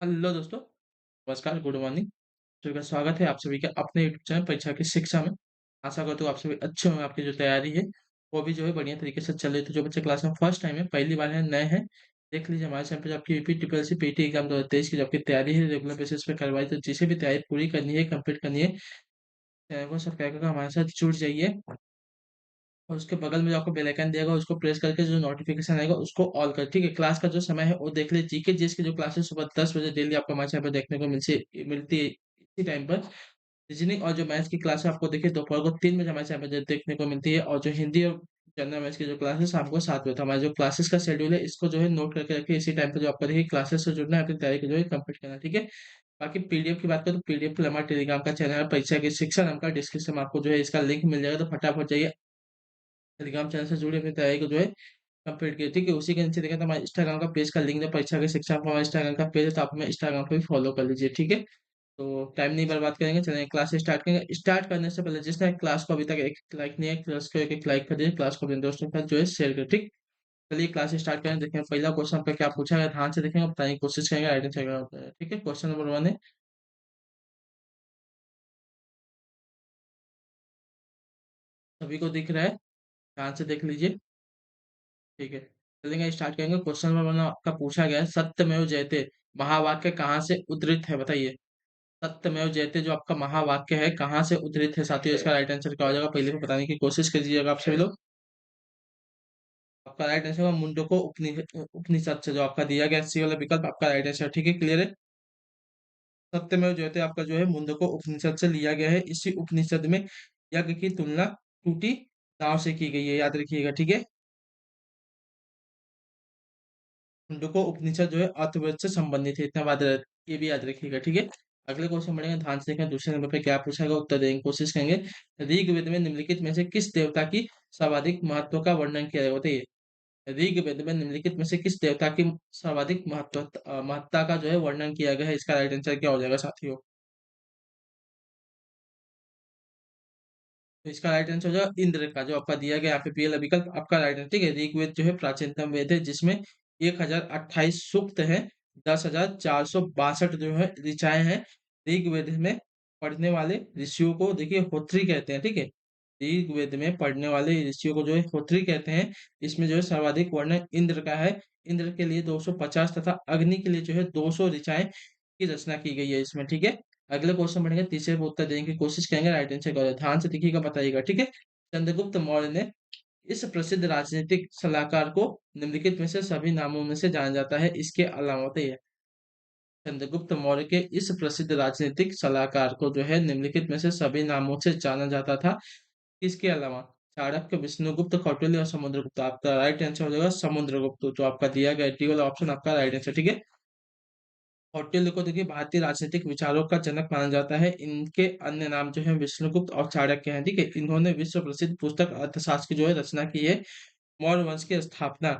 Hello दोस्तों, नमस्कार, good morning. सभी का स्वागत है आप सभी का अपने यूट्यूब चैनल परीक्षा की शिक्षा में। आशा करता हूँ आप सभी अच्छे होंगे, आपकी जो तैयारी है, वो भी जो है बढ़िया तरीके से चल रही है। तो जो बच्चे क्लास में फर्स्ट टाइम है, पहली बार है, नए हैं, देख लीजिए हमारे चैनल पे जो आपकी यूपी ट्रिपल पीटी एग्जाम 2023 की जो आपकी तैयारी है, रेगुलर बेसिस पे करवाई। तो जिसे भी तैयारी पूरी करनी है, कंप्लीट करनी है, चैनल को सब्सक्राइब करके हमारे साथ जुड़ जाइए। और उसके बगल में जो आपको बेल आइकन दिखेगा उसको प्रेस करके जो नोटिफिकेशन आएगा उसको ऑल कर, ठीक है। क्लास का जो समय है वो देख लीजिए, जीके जीएस की जो क्लासेस सुबह 10 बजे डेली आपको हमारे चैनल पर देखने को मिलती है इसी टाइम पर। रीजनिंग और जो मैथ्स की क्लास है आपको देखिए दोपहर को 3 बजे हमारे चैनल पे देखने को मिलती है। और जो हिंदी और जनरल मैथ्स की जो क्लास है शाम को 7 बजे। तो हमारे जो क्लासेस का शेड्यूल है इसको जो है नोट करके रखिए, इसी टाइम पे जो आपको देखिए क्लासेस से जुड़ना है, अपनी तैयारी को जो है कंप्लीट करना है, ठीक है। बाकी पीडीएफ की बात करें तो पीडीएफ के लिए हमारे टेलीग्राम का चैनल है परीक्षा की शिक्षा नाम का, डिस्क्रिप्शन में आपको जो है इसका लिंक मिल जाएगा। तो फटाफट जाइए टेलीग्राम चैनल से जुड़े, अपनी तैयारी को जो है कंप्लीट किया, ठीक है। उसी के नीचे देखें तो हमारे इंस्टाग्राम का पेज का लिंक है, परीक्षा की शिक्षा का हमारा इंस्टाग्राम का पेज है, तो आप हमें इंस्टाग्राम पे भी फॉलो कर लीजिए, ठीक है। तो टाइम नहीं बर्बाद करेंगे, चलेंगे क्लास स्टार्ट करेंगे। स्टार्ट करने से पहले जिसने क्लास को अभी तक एक लाइक नहीं है, क्लास को एक लाइक कर दीजिए, क्लास को अपने दोस्तों के साथ जो है शेयर करें, ठीक। चलिए क्लास स्टार्ट करें, देखें पहला क्वेश्चन पे क्या पूछा है, ध्यान से देखेंगे, बताने की कोशिश करेंगे, आइडेंटिफाई करना, ठीक है। क्वेश्चन नंबर 1 है, सभी को दिख रहा है, ध्यान से देख लीजिए, ठीक है। चलेंगे स्टार्ट करेंगे। क्वेश्चन नंबर 1 आपका पूछा गया है, सत्यमेव जयते महावाक्य कहाँ से उद्धृत है, बताइए। सत्यमेव जयते जो आपका महावाक्य है कहाँ से उद्धृत है साथियों, इसका राइट आंसर क्या हो जाएगा, पहले भी बताने की कोशिश कीजिएगा आप सभी लोग। आपका राइट आंसर होगा मुंडको उपनिषद से, जो आपका दिया गया सी वाला विकल्प आपका राइट आंसर, ठीक है, क्लियर है। सत्यमेव जयते आपका जो है मुंडको उपनिषद से लिया गया है। इसी उपनिषद में यज्ञ की तुलना टूटी नाव से की गई है, याद रखिएगा, ठीक है। मुंडको उपनिषद जो है अर्थव्यवस्था से संबंधित है, इतना बात ये भी याद रखिएगा, ठीक है। अगले क्वेश्चन बढ़ेंगे, ध्यान से देखें, दूसरे नंबर पे क्या पूछा गया, उत्तर देने की कोशिश करेंगे। ऋग्वेद में निम्नलिखित में से किस देवता की सर्वाधिक महत्व का वर्णन किया गया, बताइए। ऋग्वेद में निम्नलिखित में से किस देवता की सर्वाधिक महत्ता का जो है वर्णन किया गया है, इसका राइट आंसर क्या हो जाएगा साथियों। तो इसका राइट आंसर हो जाएगा इंद्र का, जो आपका दिया गया यहाँ पे पी वाला विकल्प आपका राइट आंसर, ठीक है। ऋग्वेद जो है प्राचीनतम वेद है, जिसमें 1028 सूक्त है, 10,462 जो है ऋचाएं हैं। ऋग्वेद में पढ़ने वाले ऋषियों को देखिए होत्री कहते हैं, ठीक है। ऋग्वेद में पढ़ने वाले ऋषियों को जो है होत्री कहते हैं। इसमें जो है सर्वाधिक वर्णन इंद्र का है। इंद्र के लिए 250 तथा अग्नि के लिए जो है 200 ऋचाएं की रचना की गई है इसमें, ठीक है। अगले क्वेश्चन बढ़ेंगे, तीसरे पे उत्तर देने की कोशिश करेंगे, राइट आंसर क्या होगा, ध्यान से देखिएगा, बताइएगा, ठीक है। चंद्रगुप्त मौर्य ने इस प्रसिद्ध राजनीतिक सलाहकार को निम्नलिखित में से सभी नामों में से जाना जाता है, इसके अलावा बताइए। चंद्रगुप्त मौर्य के इस प्रसिद्ध राजनीतिक सलाहकार को जो है निम्नलिखित में से सभी नामों से जाना जाता था, इसके अलावा। चाणक्य, विष्णुगुप्त, कौटिल्य और समुद्रगुप्त, आपका राइट आंसर हो जाएगा समुद्रगुप्त, जो आपका दिया गया डी वाला ऑप्शन आपका राइट आंसर, ठीक है। कौटिल्य को देखिए भारतीय राजनीतिक विचारों का जनक माना जाता है। इनके अन्य नाम जो है विष्णुगुप्त और चाणक्य हैं, ठीक है। इन्होंने विश्व प्रसिद्ध पुस्तक अर्थशास्त्र की जो है रचना की है। मौर्य वंश की स्थापना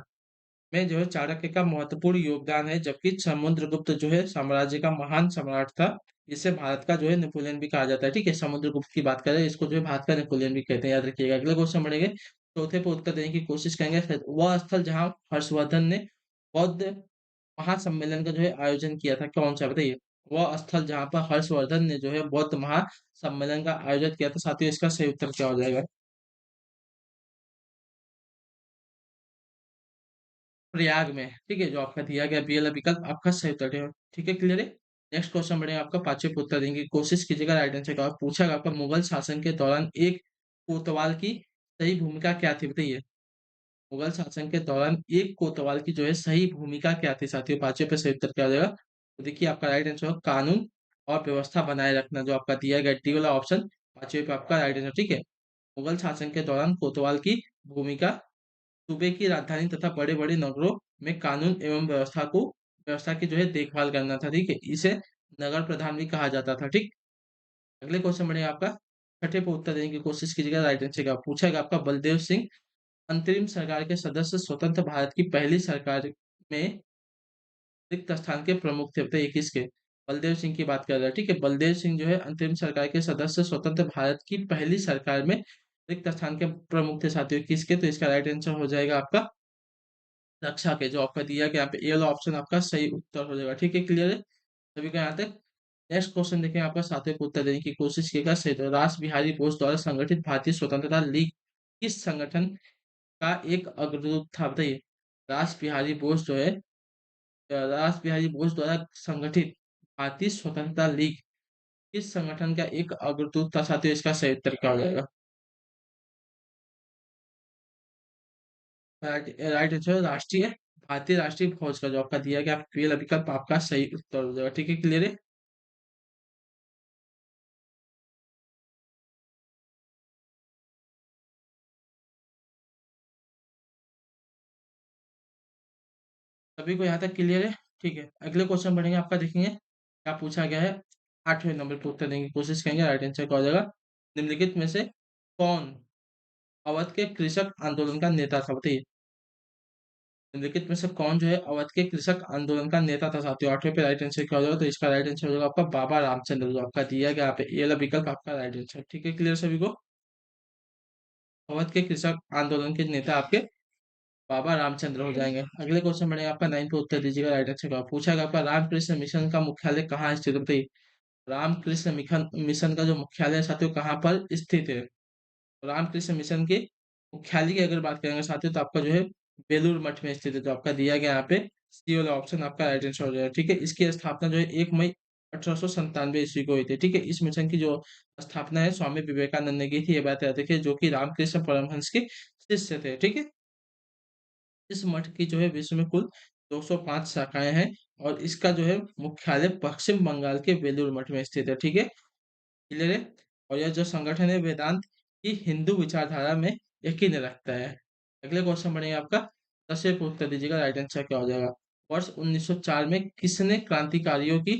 में जो है चाणक्य का महत्वपूर्ण योगदान है, जबकि समुद्रगुप्त जो है साम्राज्य का महान सम्राट था। इसे भारत का जो है नेपोलियन भी कहा जाता है, ठीक है। समुद्रगुप्त की बात करें, इसको जो है भारत का नेपोलियन भी कहते हैं, याद रखिएगा। अगले क्वेश्चन बढ़ेंगे, चौथे पर उत्तर देने की कोशिश करेंगे। वह स्थल जहाँ हर्षवर्धन ने बौद्ध महासम्मेलन का जो है आयोजन किया था, कौन सा बताइए। वह स्थल जहाँ पर हर्षवर्धन ने जो है बौद्ध महासम्मेलन का आयोजन किया था साथियों, इसका सही उत्तर क्या हो जाएगा। प्रयाग में, ठीक है, जो आपका दिया गया बी वाला विकल्प आपका सही उत्तर है, ठीक है, क्लियर है। नेक्स्ट क्वेश्चन बढ़ेगा, आपका पांचवें पे उत्तर देंगे की कोशिश कीजिएगा, राइट आंसर का पूछा गया आपका, मुगल शासन के दौरान एक कोतवाल की सही भूमिका क्या थी, बताइए। मुगल शासन के दौरान एक कोतवाल की जो है सही भूमिका क्या थी साथियों, पांचवें पे सही उत्तर क्या हो जाएगा। तो देखिए आपका राइट आंसर होगा कानून और व्यवस्था बनाए रखना, जो आपका दिया गया डी वाला ऑप्शन पांचवें पे आपका राइट आंसर, ठीक है। मुगल शासन के दौरान कोतवाल की भूमिका सूबे की राजधानी तथा बड़े-बड़े नगरों में कानून एवं व्यवस्था की जो है देखभाल करना था, ठीक है। इसे नगर प्रधान भी कहा जाता था, ठीक। अगले क्वेश्चन बढ़ेगा आपका, छठे पे उत्तर देने की कोशिश कीजिएगा, राइट आंसर का पूछेगा आपका, बलदेव सिंह अंतरिम सरकार के सदस्य स्वतंत्र भारत की पहली सरकार में रिक्त स्थान के प्रमुख थे, बताइए किसके। बलदेव सिंह की बात कर रहा है, ठीक है। बलदेव सिंह जो है अंतरिम सरकार के सदस्य स्वतंत्र भारत की पहली सरकार में रिक्त स्थान के प्रमुख थे साथियों, किसके। तो इसका राइट आंसर हो जाएगा आपका रक्षा के, जो आपका दिया गया यहाँ पे ए वाला ऑप्शन आपका सही उत्तर हो जाएगा, ठीक है, क्लियर है। सभी को यहाँ तक। नेक्स्ट क्वेश्चन देखें, आपका सातवें को उत्तर देने की कोशिश कीजिएगा। सही तो रास बिहारी बोस द्वारा संगठित भारतीय स्वतंत्रता लीग किस संगठन का एक अग्रदूत था, बताइए। रास बिहारी बोस जो है, रास बिहारी बोस द्वारा संगठित भारतीय स्वतंत्रता लीग किस संगठन का एक अग्रदूत था साथियों, इसका सही उत्तर क्या हो जाएगा। राइट आंसर राष्ट्रीय भारतीय राष्ट्रीय फौज का जो आपका दिया गया पहला विकल्प आपका सही उत्तर हो जाएगा। ठीक है, क्लियर है। सभी को यहाँ तक क्लियर है। ठीक है, अगले क्वेश्चन बढ़ेंगे, आपका देखेंगे क्या पूछा गया है। 8वें नंबर पर उत्तर देने की कोशिश करेंगे। राइट आंसर क्या हो जाएगा। निम्नलिखित में से कौन अवध के कृषक आंदोलन का नेता था, बताइए। निम्नलिखित में से कौन जो है अवध के कृषक आंदोलन का नेता था साथियों। 8वें पे राइट आंसर क्या हो जाएगा, तो इसका राइट आंसर हो जाएगा आपका बाबा रामचंद्र, जो आपका दिया गया यहाँ पे ये वाला विकल्प आपका राइट आंसर। ठीक है, क्लियर सभी को। अवध के कृषक आंदोलन के नेता आपके बाबा रामचंद्र हो जाएंगे। अगले क्वेश्चन बढ़ेगा आपका 9 पे उत्तर दीजिएगा। राइट आंसर का पूछा गया आपका रामकृष्ण मिशन का मुख्यालय कहाँ स्थित है, बताइए। रामकृष्ण मिशन मिशन का जो मुख्यालय है साथियों कहाँ पर स्थित है। रामकृष्ण मिशन के मुख्यालय की अगर बात करेंगे साथियों, तो आपका जो है बेलूर मठ में स्थित है, जो आपका दिया गया यहाँ पे सी वाला ऑप्शन आपका राइट आंसर हो जाएगा। ठीक है, इसकी स्थापना जो है 1 मई 1897 ईस्वी को हुई थी। ठीक है, इस मिशन की जो स्थापना है स्वामी विवेकानंद ने की थी, ये बात याद रखिए, जो कि रामकृष्ण परमहंस के शिष्य थे। ठीक है, इस मठ की जो है विश्व में कुल 205 शाखाएं हैं, और इसका जो है मुख्यालय पश्चिम बंगाल के बेलूर मठ में स्थित है। ठीक है, क्लियर है। और यह जो संगठन है वेदांत की हिंदू विचारधारा में यकीन रखता है। अगले क्वेश्चन बढ़ेगा आपका। 10वें को उत्तर दीजिएगा। राइट आंसर क्या हो जाएगा। वर्ष 1904 में किसने क्रांतिकारियों की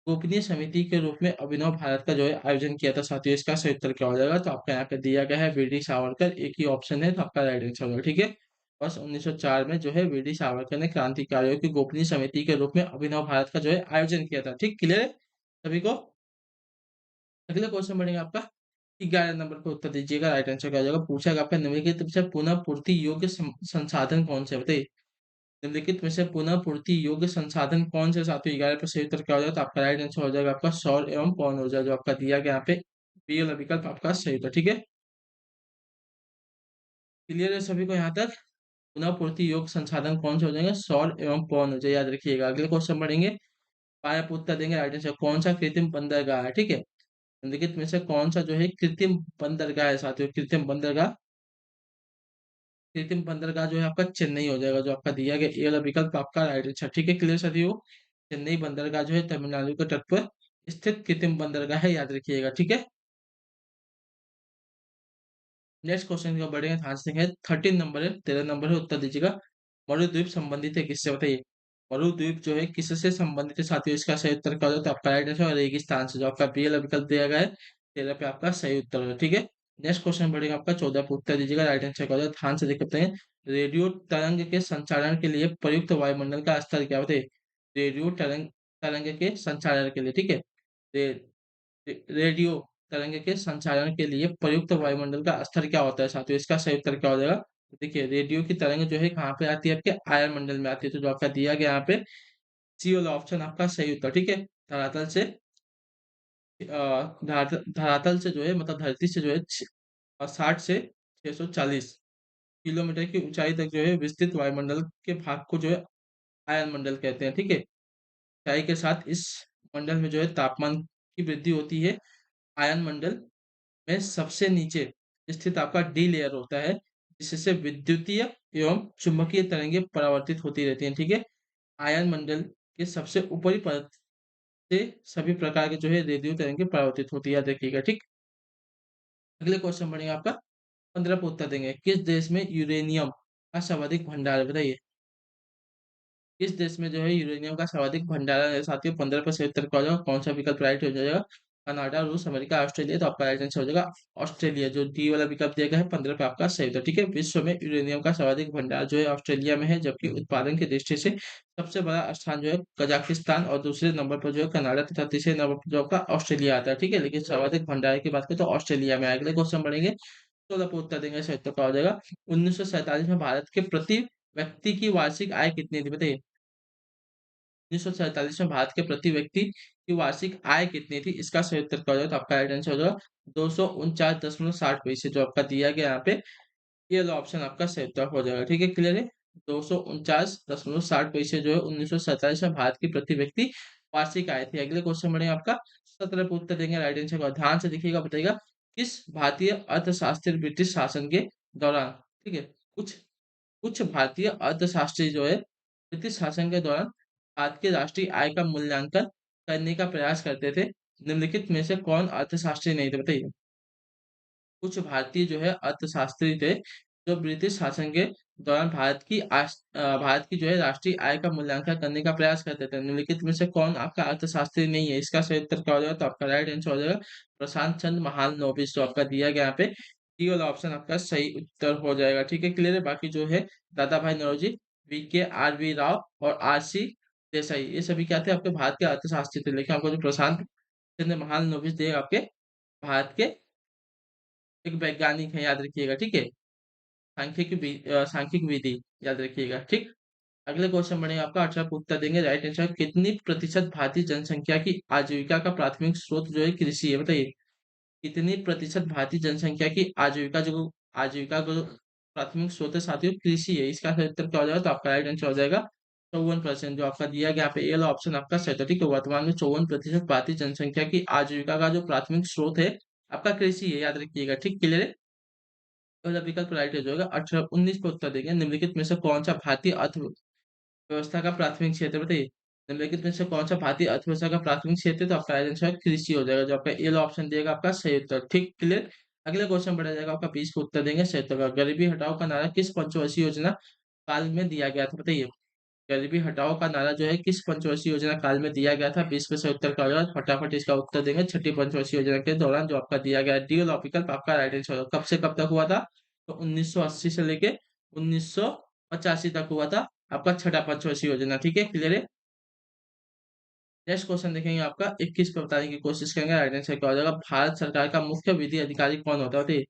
गोपनीय समिति के रूप में अभिनव भारत का जो है आयोजन किया था साथियों, इसका सही उत्तर क्या हो जाएगा, तो आपका यहाँ पे दिया गया है वीडी सावरकर, एक ही ऑप्शन है, तो आपका राइट आंसर होगा। ठीक है, वर्ष 1904 में जो है वीडी सावरकर ने क्रांतिकारियों की गोपनीय समिति के रूप में अभिनव भारत का जो है आयोजन किया था। ठीक, क्लियर है सभी को। अगला क्वेश्चन बढ़ेगा आपका। 11 नंबर पर उत्तर दीजिएगा। राइट आंसर क्या हो जाएगा। पूछा गया आपका निम्नलिखित में से पुनः पूर्ति योग्य संसाधन कौन से हैं? बताइए। निम्नलिखित में से पुनः पूर्ति योग्य संसाधन कौन से साथियों, 11 पर सही उत्तर क्या हो जाएगा, तो आपका राइट आंसर हो जाएगा आपका सौर एवं पवन ऊर्जा, जो आपका दिया गया यहाँ पे बी वाला विकल्प आपका सही उत्तर। ठीक है, क्लियर है सभी को यहाँ तक। पुनः पूर्ति योग्य संसाधन कौन से हो जाएंगे, सौर एवं पवन ऊर्जा, याद रखिएगा। अगले क्वेश्चन बढ़ेंगे, पाया पर उत्तर देंगे। राइट आंसर कौन सा कृत्रिम बंदरगाह है। ठीक है, निम्नलिखित में से कौन सा जो है कृत्रिम बंदरगाह है साथियों। कृत्रिम बंदरगाह जो है आपका चेन्नई हो जाएगा, जो आपका दिया गया ए वाला विकल्प आपका राइट आंसर। ठीक है, क्लियर साथियों। चेन्नई बंदरगाह जो है तमिलनाडु के तट पर स्थित कृत्रिम बंदरगाह है, याद रखिएगा। ठीक है, नेक्स्ट क्वेश्चन का बढ़ेंगे, ध्यान से देखें। 13 नंबर है, 13 नंबर है, उत्तर दीजिएगा। मरुद्वीप संबंधित है किससे, बताइए। मरुद्वीप जो है किससे संबंधित है साथियों, इसका सही उत्तर क्या होगा, तो आपका राइट आंसर रेगिस्तान से, जो आपका बी वाला विकल्प दिया गया है 13 पे आपका सही उत्तर होगा। ठीक है, नेक्स्ट क्वेश्चन बढ़ेगा आपका 14 पे, उत्तर दीजिएगा। राइट आंसर क्या होगा, ध्यान से देखते हैं। रेडियो तरंग के संचारण के लिए प्रयुक्त वायुमंडल का स्तर क्या होता है। रेडियो तरंग तरंग के संचारण के लिए, ठीक है, रेडियो तरंग के संचारण के लिए प्रयुक्त वायुमंडल का स्तर क्या होता है साथियों, इसका सही उत्तर क्या हो जाएगा। तो देखिए, रेडियो की तरंग जो है कहाँ पे आती है, आपके आयन मंडल में आती है, तो जो आपका दिया गया यहाँ पे सी वाला ऑप्शन आपका सही उत्तर। ठीक है, धरातल से धरातल से जो है मतलब धरती से जो है 60 से 640 किलोमीटर की ऊंचाई तक जो है विस्तृत वायुमंडल के भाग को जो है आयन मंडल कहते हैं। ठीक है, ऊंचाई के साथ इस मंडल में जो है तापमान की वृद्धि होती है। आयन मंडल में सबसे नीचे स्थित आपका डी लेयर होता है, जिससे विद्युतीय एवं चुंबकीय तरंगें परावर्तित होती रहती हैं। ठीक है, आयन मंडल के सबसे ऊपरी परत से सभी प्रकार के जो है रेडियो तरंगें परावर्तित होती है, याद रखिएगा। ठीक, अगले क्वेश्चन बढ़ेगा आपका। 15 पे उत्तर देंगे। किस देश में यूरेनियम का सर्वाधिक भंडार है, बताइए। किस देश में जो है यूरेनियम का सर्वाधिक भंडारण है साथियों, 15 पर सही उत्तर क्या हो जाएगा, कौन सा विकल्प राइट हो जाएगा। कनाडा, रूस, अमेरिका, ऑस्ट्रेलिया, तो आपका राइट आंसर हो जाएगा ऑस्ट्रेलिया, जो डी वाला विकल्प दिया गया है 15 पे आपका सही उत्तर। ठीक है, विश्व में यूरेनियम का सर्वाधिक भंडार जो है ऑस्ट्रेलिया में है, जबकि उत्पादन की दृष्टि से सबसे बड़ा स्थान जो है कजाकिस्तान, और दूसरे नंबर पर जो है कनाडा, तथा तीसरे नंबर पर जो आपका ऑस्ट्रेलिया आता है। ठीक है, लेकिन सर्वाधिक भंडार की बात करें तो ऑस्ट्रेलिया में। अगले क्वेश्चन बढ़ेंगे, 16 पे उत्तर देंगे, सही उत्तर क्या हो जाएगा। 1947 में भारत के प्रति व्यक्ति की वार्षिक आय कितनी थी, बताइए। 1947 में भारत के प्रति व्यक्ति की वार्षिक आय कितनी थी? इसका सही उत्तर क्या हो जाएगा? तो आपका राइट आंसर हो जाएगा 249.60 पैसे जो आपका दिया गया यहाँ पे, ये वाला ऑप्शन आपका सही उत्तर हो जाएगा। ठीक है, क्लियर है? 249.60 पैसे जो है 1947 में भारत की प्रति व्यक्ति वार्षिक आय थी। अगले क्वेश्चन बढ़ेंगे आपका 17 पे उत्तर देंगे राइट आंसर का। ध्यान से देखिएगा, बताइएगा किस भारतीय अर्थशास्त्री ब्रिटिश शासन के दौरान, ठीक है, कुछ कुछ भारतीय अर्थशास्त्री जो है ब्रिटिश शासन के दौरान भारत के राष्ट्रीय आय का मूल्यांकन करने का प्रयास करते थे। निम्नलिखित में से कौन अर्थशास्त्री नहीं थे? बताइए। कुछ भारतीय जो है अर्थशास्त्री थे, जो ब्रिटिश शासन के दौरान भारत की जो है राष्ट्रीय आय का मूल्यांकन करने का प्रयास करते थे। निम्नलिखित में से कौन आपका अर्थशास्त्री नहीं है? इसका सही उत्तर क्या हो जाएगा? तो आपका राइट आंसर हो जाएगा प्रशांत चंद्र महालनोबिस जो आपका दिया गया यहाँ पे, डी वाला ऑप्शन आपका सही उत्तर हो जाएगा। ठीक है, क्लियर है? बाकी जो है दादा भाई नौरोजी, वीके आर.वी. राव और आर.सी. देसाई, ये सभी क्या थे? आपके भारत के अर्थशास्त्री थे। लेकिन आपको जो प्रशांत चंद्र महालनोबिस दिए आपके भारत के एक वैज्ञानिक है, याद रखिएगा, ठीक है? सांख्यिक विधि याद रखिएगा, ठीक? अगले क्वेश्चन बढ़ेंगे आपका 18 का उत्तर देंगे राइट आंसर। कितनी प्रतिशत भारतीय जनसंख्या की आजीविका का प्राथमिक स्रोत जो है कृषि है? बताइए। कितनी प्रतिशत भारतीय जनसंख्या की आजीविका का जो प्राथमिक स्रोत है साथियों, कृषि है? इसका सही उत्तर क्या हो जाएगा? तो आपका राइट आंसर हो जाएगा 54%, जो आपका दिया गया यहाँ पे ए वाला ऑप्शन आपका सही है। ठीक है, वर्तमान में 54% भारतीय जनसंख्या की आजीविका का जो प्राथमिक स्रोत है आपका कृषि है, याद रखिएगा, ठीक? क्लियर है? पहला विकल्प राइट हो जाएगा। 18 19 पे उत्तर देंगे। निम्नलिखित में से कौन सा भारतीय अर्थव्यवस्था का प्राथमिक क्षेत्र बताइए। निम्नलिखित में से कौन सा भारतीय अर्थव्यवस्था का प्राथमिक क्षेत्र है? तो आपका राइट आंसर कृषि हो जाएगा, जो आपका ए वाला ऑप्शन दिएगा आपका सही उत्तर, ठीक? क्लियर? अगले क्वेश्चन बढ़ा जाएगा आपका 20 को उत्तर देंगे सही उत्तर का। गरीबी हटाओ का नारा किस पंचवर्षीय योजना काल में दिया गया था? बताइए। गरीबी हटाओ का नारा जो है किस पंचवर्षीय योजना काल में दिया गया था? 20 में से उत्तर का होगा, फटाफट इसका उत्तर देंगे। छठी पंचवर्षीय योजना के दौरान जो आपका दिया गया है, डी वाला विकल्प आपका राइट आंसर होगा। कब से कब तक हुआ था? तो 1980 से लेके 1985 तक हुआ था आपका छठा पंचवर्षीय योजना। ठीक है, क्लियर है? नेक्स्ट क्वेश्चन देखेंगे आपका 21 पे बताने की कोशिश करेंगे राइट आंसर क्या हो जाएगा। भारत सरकार का मुख्य विधि अधिकारी कौन होता है? बताइए।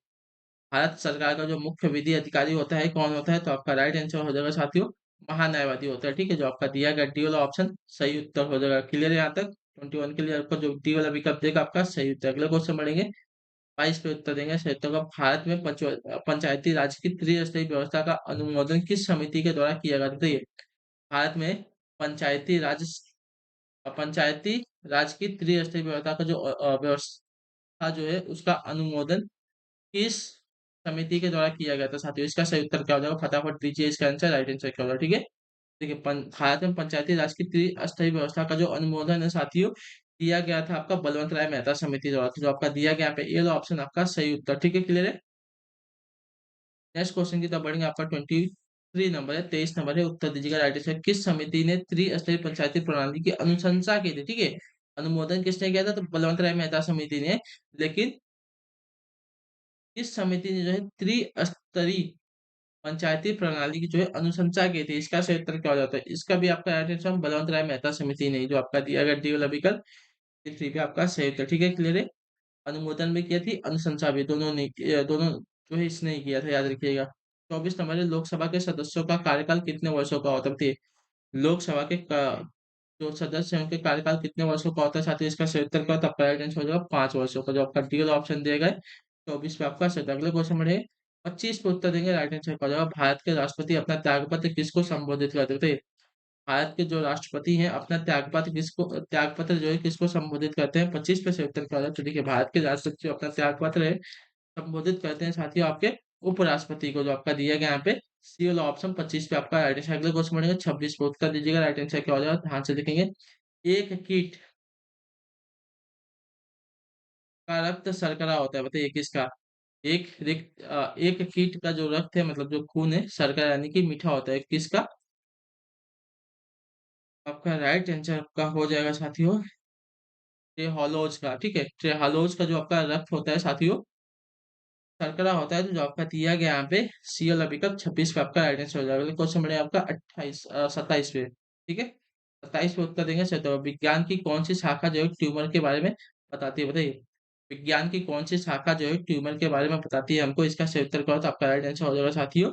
भारत सरकार का जो मुख्य विधि अधिकारी होता है कौन होता है? तो आपका राइट आंसर हो जाएगा साथियों महान्यायवादी होता है। ठीक है, जो आपका दिया गया डी वाला ऑप्शन सही उत्तर हो जाएगा। क्लियर है यहाँ तक? 21 के लिए आपका जो डी वाला विकल्प देगा आपका सही उत्तर। अगले क्वेश्चन बढ़ेंगे 22 पे उत्तर देंगे सही उत्तर का। भारत में पंचायती राज की त्रिस्तरीय व्यवस्था का अनुमोदन किस समिति के द्वारा किया गया था? बताइए। भारत में पंचायती राज पंचायती राज की त्रिस्तरीय व्यवस्था का जो व्यवस्था जो है उसका अनुमोदन किस समिति के द्वारा किया गया था साथियों? इसका सही उत्तर क्या हो जाएगा? फटाफट दीजिए इसका आंसर, राइट आंसर क्या होगा? ठीक है, देखिए भारत में पंचायती राज की त्रिस्तरीय व्यवस्था का जो अनुमोदन है साथियों दिया गया था आपका बलवंत राय मेहता समिति द्वारा। तो जो आपका दिया गया यहाँ पे ये ऑप्शन आपका सही उत्तर। ठीक है, क्लियर है? नेक्स्ट क्वेश्चन की तरफ बढ़ेंगे आपका 23 नंबर है, 23 नंबर है, उत्तर दीजिएगा राइट आंसर। किस समिति ने त्रिस्तरीय पंचायती प्रणाली की अनुशंसा की थी? ठीक है, अनुमोदन किसने किया था? तो बलवंत राय मेहता समिति ने। लेकिन किस समिति ने जो है त्रिस्तरीय पंचायती प्रणाली की जो है अनुशंसा की थी? इसका सही उत्तर क्या हो जाता है? इसका भी आपका राइट आंसर बलवंत राय मेहता समिति नहीं, जो आपका दिया गया डी वाला विकल्प थ्री पे आपका सही उत्तर। ठीक है, क्लियर है? अनुमोदन भी किया थी, अनुशंसा भी, दोनों ने दोनों जो है इसने ही किया था, याद रखिएगा। 24 नंबर है, लोकसभा के सदस्यों का कार्यकाल कितने वर्षों का होता है? लोकसभा के जो सदस्य हैं उनके कार्यकाल कितने वर्षों का होता है साथियों? इसका सही उत्तर क्या होता है? आपका राइट आंसर हो जाएगा 5 वर्षों का, जो आपका डी वाला ऑप्शन दिया गया है 24 पे आपका सही। अगले क्वेश्चन बढ़े 25 पे उत्तर देंगे राइट आंसर क्या हो जाएगा। भारत के राष्ट्रपति अपना त्यागपत्र किसको संबोधित करते थे? भारत के जो राष्ट्रपति हैं अपना त्यागपत्र जो है किसको संबोधित करते हैं? 25 पे से उत्तर क्या हो जाएगा? तो देखिए भारत के राष्ट्रपति जो अपना त्यागपत्र है संबोधित करते हैं साथियों आपके उपराष्ट्रपति को, जो आपका दिया गया यहाँ पे सी वाला ऑप्शन 25 पे आपका राइट आंसर। अगले क्वेश्चन बढ़ेगा 26 पे उत्तर दीजिएगा राइट आंसर क्या हो जाएगा? ध्यान से देखेंगे। एक कीट का रक्त शर्करा होता है, बताइए किसका? एक कीट का जो रक्त है मतलब जो खून है शर्करा यानी कि मीठा होता है, किसका? आपका राइट आंसर आपका हो जाएगा साथियों ट्रेहालोज का। ठीक है, ट्रेहालोज का जो आपका रक्त होता है साथियों शर्करा होता है, तो जो आपका दिया गया यहाँ पे सी वाला विकल्प 26 पे आपका राइट आंसर हो जाएगा। क्वेश्चन बढ़ेगा आपका 27 पे। ठीक है, 27 पे उत्तर देंगे सर। तो विज्ञान की कौन सी शाखा जो है ट्यूमर के बारे में बताती है? बताइए। विज्ञान की कौन सी शाखा जो है ट्यूमर के बारे में बताती है हमको? इसका सही उत्तर क्या हो तो आपका राइट आंसर हो जाएगा साथियों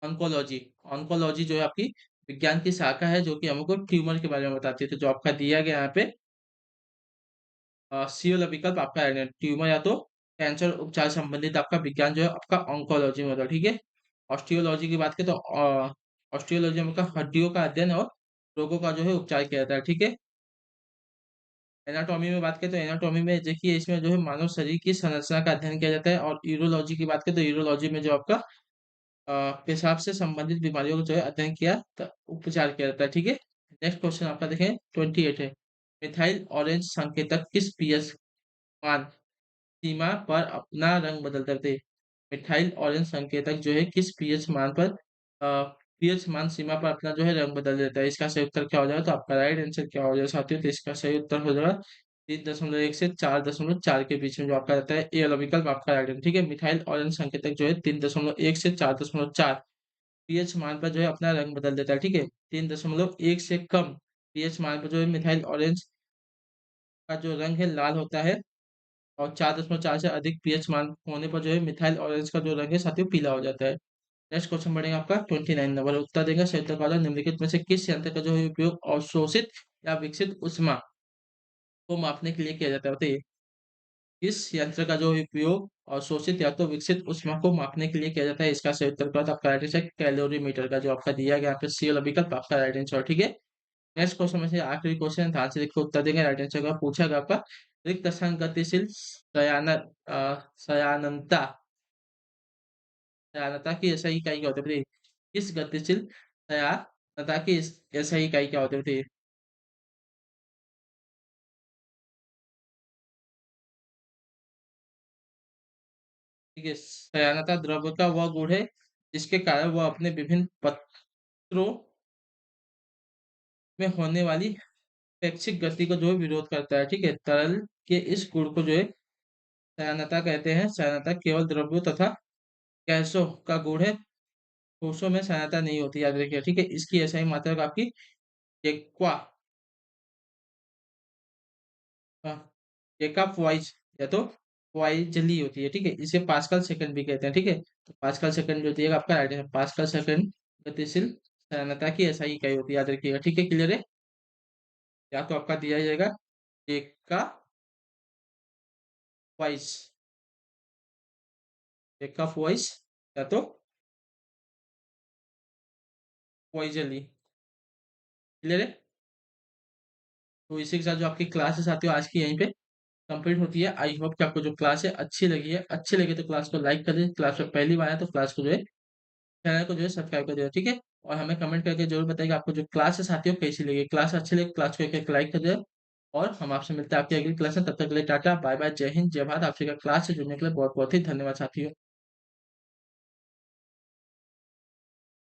ऑन्कोलॉजी। ऑन्कोलॉजी जो है आपकी विज्ञान की शाखा है जो कि हमको ट्यूमर के बारे में बताती है। तो जो आपका दिया गया यहाँ पे सी वाला विकल्प आपका है ट्यूमर या तो कैंसर उपचार संबंधित आपका विज्ञान जो है आपका ऑन्कोलॉजी में होता है, ठीक है? ऑस्टियोलॉजी की बात करें तो ऑस्टियोलॉजी में आपका हड्डियों का अध्ययन और रोगों का जो है उपचार किया जाता है, ठीक है? एनाटॉमी में बात करें तो एनाटॉमी में देखिए इसमें जो है मानव शरीर की संरचना का अध्ययन किया जाता है और यूरोलॉजी की बात करें तो यूरोलॉजी में जो आपका पेशाब से संबंधित बीमारियों को जो है अध्ययन किया उपचार किया जाता है, ठीक है? नेक्स्ट क्वेश्चन आपका देखें 28 है। मिथाइल ऑरेंज संकेतक किस पीएच मान सीमा पर अपना रंग बदलते थे। मिथाइल ऑरेंज संकेतक जो है किस पीएच मान पर पीएच मान सीमा पर अपना जो है रंग बदल देता है। इसका सही उत्तर क्या हो जाएगा? तो आपका राइट आंसर क्या हो जाएगा साथियों? तो इसका सही उत्तर हो जाएगा 3.1 से 4.4 के बीच में जो आपका रहता है ए वाला विकल्प आपका राइट है, ठीक है? मिथाइल ऑरेंज संकेतक जो है 3.1 से 4.4 पीएच मान पर जो है अपना रंग बदल देता है, ठीक है? 3.1 से कम पीएच मान पर जो है मिथाइल ऑरेंज का जो रंग है लाल होता है और 4.4 से अधिक पीएच मान होने पर जो है मिथाइल ऑरेंज का जो रंग है साथियों पीला हो जाता है। नेक्स्ट क्वेश्चन बढ़ेगा आपका 29 नंबर उत्तर देगा संयुक्त कार्य निम्नलिखित में से किस यंत्र का जो है उपयोग अवशोषित या विकसित ऊष्मा को मापने के लिए किया जाता है? बताइए किस यंत्र का जो उपयोग अवशोषित या तो विकसित ऊष्मा को मापने के लिए किया जाता है? इसका सही उत्तर क्या होता है? आपका राइट आंसर कैलोरीमीटर का जो आपका दिया गया यहाँ पे सी वाला विकल्प आपका राइट आंसर, ठीक है? नेक्स्ट क्वेश्चन में से आखिरी क्वेश्चन ध्यान से देखो उत्तर देंगे राइट आंसर का पूछा गया आपका रिक्त स्थान गतिशील सयानता सयानता की ऐसा इकाई क्या होती है बताइए किस गतिशील सयानता की ऐसा इकाई क्या होती है बताइए। ठीक है सयानता द्रव्य का वह गुण है जिसके कारण वह अपने विभिन्न पत्रों में होने वाली अपेक्षित गति को जो है विरोध करता है, ठीक है? तरल के इस गुण को जो है सयानता कहते हैं। सयानता केवल द्रव्यों तथा गैसों का गुण है। ठोसों में सहायता नहीं होती याद रखिए, ठीक है? इसकी एसआई मात्रक आपकी एक्वा एक्वाफॉइज या तो क्वाइजली होती है, ठीक है? इसे पास्कल सेकंड भी कहते हैं, ठीक है? तो पास्कल सेकंड जो दिएगा आपका राइट है पास्कल सेकंड गतिशील सहायता की एसआई इकाई होती है याद रखिएगा, ठीक है? क्लियर है? या तो आपका दिया जाएगा एक्वाफॉइज एक्वाफॉइज या तो क्वाइजली क्लियर है? तो इसी के साथ जो आपकी क्लासेस आती है आज की यहीं पे कंप्लीट होती है। आई होप कि आपको जो क्लास है अच्छी लगी है। अच्छी लगी तो क्लास को लाइक कर दीजिए। क्लास में पहली बार आया तो क्लास को जो है चैनल को जो है सब्सक्राइब कर दीजिए, ठीक है? और हमें कमेंट करके जरूर बताइए कि आपको जो क्लासेस आती है वो कैसी लगी। क्लास अच्छी लगी क्लास को एक लाइक कर दीजिए और हम आपसे मिलते हैं आपकी अगली क्लास में। तब तक के लिए टाटा बाय बाय जय हिंद जय भारत। आपसे क्लास से जुड़ने के लिए बहुत बहुत ही धन्यवाद साथियों।